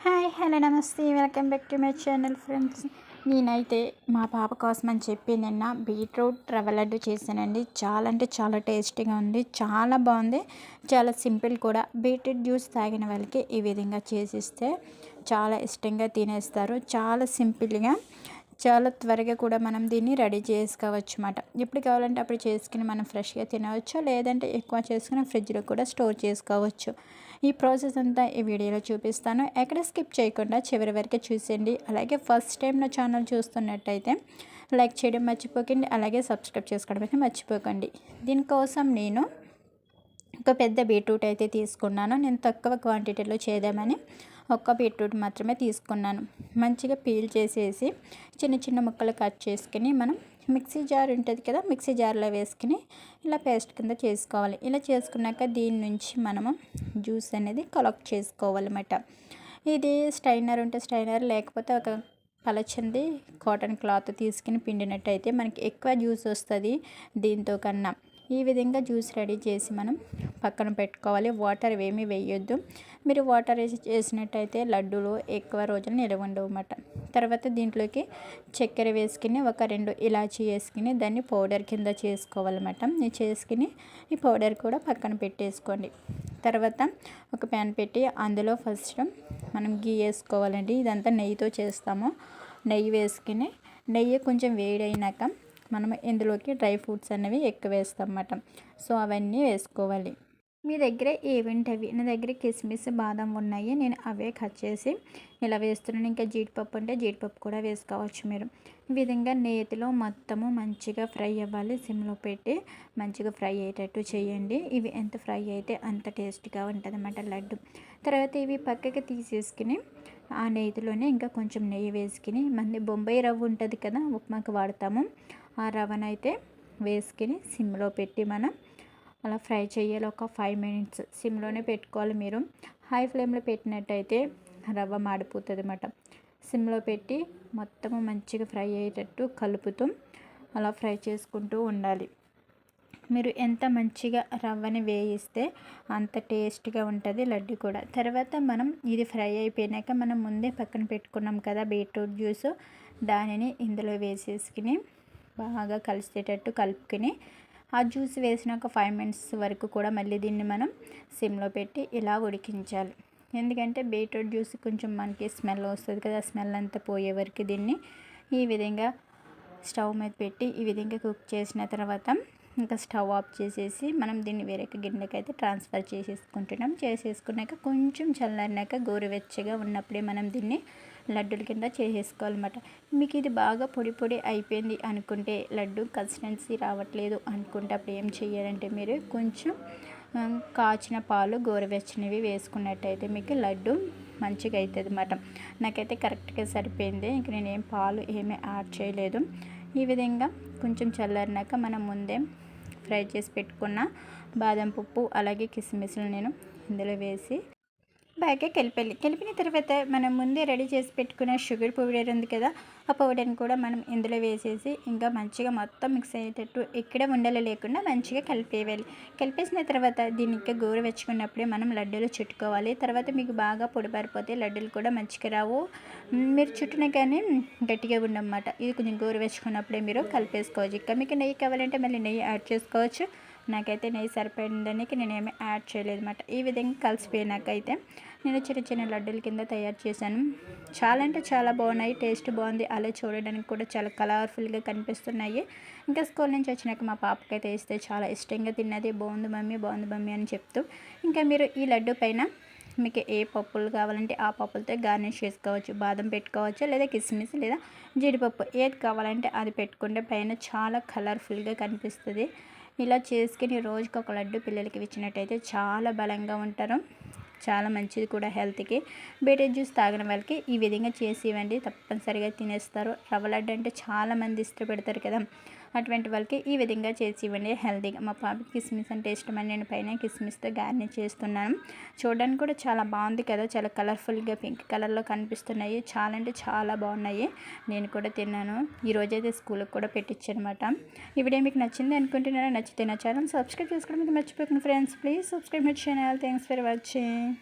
Hi hello నమస్తే welcome back to my channel friends. నేనైతే మా పాప కోసం అని చెప్పి నిన్న బీట్రూట్ రవ్వ లడ్డు చేశానండి. చాలా అంటే చాలా టేస్టీగా ఉంది, చాలా బాగుంది, చాలా సింపుల్ కూడా. బీట్రూట్ జ్యూస్ తాగిన వాళ్ళకి ఈ విధంగా చేసిస్తే చాలా ఇష్టంగా తినేస్తారు. చాలా సింపుల్గా, చాలా త్వరగా కూడా మనం దీన్ని రెడీ చేసుకోవచ్చు అన్నమాట. ఎప్పుడు కావాలంటే అప్పుడు చేసుకుని మనం ఫ్రెష్గా తినవచ్చు, లేదంటే ఎక్కువ చేసుకుని ఫ్రిడ్జ్లో కూడా స్టోర్ చేసుకోవచ్చు. ఈ ప్రాసెస్ అంతా ఈ వీడియోలో చూపిస్తాను. ఎక్కడ స్కిప్ చేయకుండా చివరి వరకు చూసేయండి. అలాగే ఫస్ట్ టైం నా ఛానల్ చూస్తున్నట్టయితే లైక్ చేయడం మర్చిపోకండి, అలాగే సబ్స్క్రైబ్ చేసుకోవడం అయితే మర్చిపోకండి. దీనికోసం నేను ఒక పెద్ద బీట్రూట్ అయితే తీసుకున్నాను. నేను తక్కువ క్వాంటిటీలో చేద్దామని ఒక్క బీట్రూట్ మాత్రమే తీసుకున్నాను. మంచిగా పీల్ చేసేసి చిన్న చిన్న ముక్కలు కట్ చేసుకుని మనం మిక్సీ జార్ ఉంటుంది కదా, మిక్సీ జార్లో వేసుకుని ఇలా పేస్ట్ కింద చేసుకోవాలి. ఇలా చేసుకున్నాక దీని నుంచి మనము జ్యూస్ అనేది కలెక్ట్ చేసుకోవాలన్నమాట. ఇది స్ట్రైనర్ ఉంటే స్ట్రైనర్, లేకపోతే ఒక పలచంది కాటన్ క్లాత్ తీసుకుని పిండినట్టయితే మనకి ఎక్కువ జ్యూస్ వస్తుంది దీంతో కన్నా. ఈ విధంగా జ్యూస్ రెడీ చేసి మనం పక్కన పెట్టుకోవాలి. వాటర్ ఏమీ వేయొద్దు. మీరు వాటర్ వేసి చేసినట్టయితే లడ్డూలు ఎక్కువ రోజులు నిలవ ఉండవు అన్నమాట. తర్వాత దీంట్లోకి చక్కెర వేసుకుని ఒక 2 ఇలాచీ వేసుకుని దాన్ని పౌడర్ కింద చేసుకోవాలన్నమాట. ఇది చేసుకుని ఈ పౌడర్ కూడా పక్కన పెట్టేసుకోండి. తర్వాత ఒక ప్యాన్ పెట్టి అందులో ఫస్ట్ మనం గీ వేసుకోవాలండి. ఇదంతా నెయ్యితో చేస్తాము. నెయ్యి వేసుకుని నెయ్యి కొంచెం వేడైనాక మనం ఇందులోకి డ్రై ఫ్రూట్స్ అనేవి ఎక్కువ వేస్తాం అన్నమాట. సో అవన్నీ వేసుకోవాలి. మీ దగ్గర ఏవేంటవి? నా దగ్గర కిస్మిస్, బాదం ఉన్నాయి, నేను అవే కట్ చేసి ఇలా వేస్తున్నాను. ఇంకా జీడిపప్పు అంటే జీడిపప్పు కూడా వేసుకోవచ్చు మీరు. ఈ విధంగా నేతిలో మొత్తము మంచిగా ఫ్రై అవ్వాలి. సిమ్లో పెట్టి మంచిగా ఫ్రై అయ్యేటట్టు చేయండి. ఇవి ఎంత ఫ్రై అయితే అంత టేస్ట్గా ఉంటుంది అన్నమాట లడ్డు. తర్వాత ఇవి పక్కకి తీసేసుకుని ఆ నేతిలోనే ఇంకా కొంచెం నెయ్యి వేసుకుని, మంది బొంబాయి రవ్వ ఉంటుంది కదా, ఉప్మాకి వాడతాము, ఆ రవ్వనైతే వేసుకుని సిమ్లో పెట్టి మనం అలా ఫ్రై చేయాలి. ఒక 5 మినిట్స్ సిమ్లోనే పెట్టుకోవాలి. మీరు హై ఫ్లేమ్లో పెట్టినట్టయితే రవ్వ మాడిపోతుంది అన్నమాట. సిమ్లో పెట్టి మొత్తము మంచిగా ఫ్రై అయ్యేటట్టు కలుపుతూ అలా ఫ్రై చేసుకుంటూ ఉండాలి. మీరు ఎంత మంచిగా రవ్వని వేయిస్తే అంత టేస్ట్గా ఉంటుంది లడ్డు కూడా. తర్వాత మనం ఇది ఫ్రై అయిపోయినాక మనం ముందే పక్కన పెట్టుకున్నాం కదా బీట్రూట్ జ్యూస్, దానిని ఇందులో వేసేసుకుని బాగా కలిసేటట్టు కలుపుకొని ఆ జ్యూస్ వేసిన ఒక 5 మినిట్స్ వరకు కూడా మళ్ళీ దీన్ని మనం సిమ్లో పెట్టి ఇలా ఉడికించాలి. ఎందుకంటే బీట్రూట్ జ్యూస్ కొంచెం మనకి స్మెల్ వస్తుంది కదా, స్మెల్ అంతా పోయే వరకు దీన్ని ఈ విధంగా స్టవ్ మీద పెట్టి ఈ విధంగా కుక్ చేసిన తర్వాత ఇంకా స్టవ్ ఆఫ్ చేసేసి మనం దీన్ని వేరే గిన్నెకి అయితే ట్రాన్స్ఫర్ చేసేసుకుంటున్నాం. చేసేసుకున్నాక కొంచెం చల్లారినాక గోరువెచ్చగా ఉన్నప్పుడే మనం దీన్ని లడ్డూల కింద చేసేసుకోవాలన్నమాట. మీకు ఇది బాగా పొడి పొడి అయిపోయింది అనుకుంటే, లడ్డు కన్సిస్టెన్సీ రావట్లేదు అనుకుంటే అప్పుడు ఏం చేయాలంటే మీరు కొంచెం కాచిన పాలు గోరువెచ్చనివి వేసుకున్నట్టయితే మీకు లడ్డు మంచిగా అవుతుంది అన్నమాట. నాకైతే కరెక్ట్గా సరిపోయింది. ఇంక నేనేం పాలు ఏమీ యాడ్ చేయలేదు. ఈ విధంగా కొంచెం చల్లారినాక మనం ముందే ఫ్రై చేసి పెట్టుకున్న బాదం పప్పు అలాగే కిస్మిస్లు నేను ఇందులో వేసి బాగా కలిపిన తర్వాత మనం ముందే రెడీ చేసి పెట్టుకున్న షుగర్ పౌడర్ ఉంది కదా, ఆ పౌడర్ని కూడా మనం ఇందులో వేసేసి ఇంకా మంచిగా మొత్తం మిక్స్ అయ్యేటట్టు ఎక్కడ ఉండలు లేకుండా మంచిగా కలిపేయాలి. కలిపేసిన తర్వాత దీన్ని ఇంకా గోరువెచ్చుకున్నప్పుడే మనం లడ్డూలు చుట్టుకోవాలి. తర్వాత మీకు బాగా పొడిబారిపోతే లడ్డూలు కూడా మంచిగా రావు, మీరు చుట్టిన కానీ గట్టిగా ఉండన్నమాట. ఇది కొంచెం గోరువెచ్చుకున్నప్పుడే మీరు కలిపేసుకోవచ్చు. ఇంకా మీకు నెయ్యి కావాలంటే మళ్ళీ నెయ్యి యాడ్ చేసుకోవచ్చు. నాకైతే నెయ్యి సరిపోయిందానికి నేనేమి యాడ్ చేయలేదు అన్నమాట. ఈ విధంగా కలిసిపోయినాకైతే నేను చిన్న చిన్న లడ్డూల కింద తయారు చేశాను. చాలా అంటే చాలా బాగున్నాయి, టేస్ట్ బాగుంది, అలా చూడడానికి కూడా చాలా కలర్ఫుల్గా కనిపిస్తున్నాయి. ఇంకా స్కూల్ నుంచి వచ్చినాక మా పాపకైతే వేస్తే చాలా ఇష్టంగా తిన్నది. బాగుంది మమ్మీ అని చెప్తూ ఇంకా మీరు ఈ లడ్డు పైన మీకు ఏ పప్పులు కావాలంటే ఆ పప్పులతో గార్నిష్ చేసుకోవచ్చు. బాదం పెట్టుకోవచ్చు, లేదా కిస్మిస్, లేదా జీడిపప్పు, ఏది కావాలంటే అది పెట్టుకుంటే పైన చాలా కలర్ఫుల్గా కనిపిస్తుంది. ఇలా చేసుకుని రోజుకి ఒక లడ్డు పిల్లలకి ఇచ్చినట్టయితే చాలా బలంగా ఉంటారు, చాలా మంచిది కూడా హెల్త్కి. బీట్రూట్ జ్యూస్ తాగిన వాళ్ళకి ఈ విధంగా చేసి ఇవ్వండి, తప్పనిసరిగా తినేస్తారు. రవ్వ లడ్డు అంటే చాలామంది ఇష్టపడతారు కదా, అటువంటి వాళ్ళకి ఈ విధంగా చేసి ఇవ్వండి హెల్తీగా. మా పాపకి కిస్మిస్ అంటే ఇష్టమని నేను పైన కిస్మిస్తో గార్నిష్ చేస్తున్నాను. చూడడానికి కూడా చాలా బాగుంది కదా, చాలా కలర్ఫుల్గా పింక్ కలర్లో కనిపిస్తున్నాయి. చాలా అంటే చాలా బాగున్నాయి. నేను కూడా తిన్నాను. ఈరోజైతే స్కూల్కి కూడా పెట్టించనమాట. ఈ వీడియో మీకు నచ్చింది అనుకుంటున్నారా? నచ్చితే నా ఛానల్ సబ్స్క్రైబ్ చేసుకోవడానికి మర్చిపోకండి friends. Please subscribe my channel. Thanks for watching.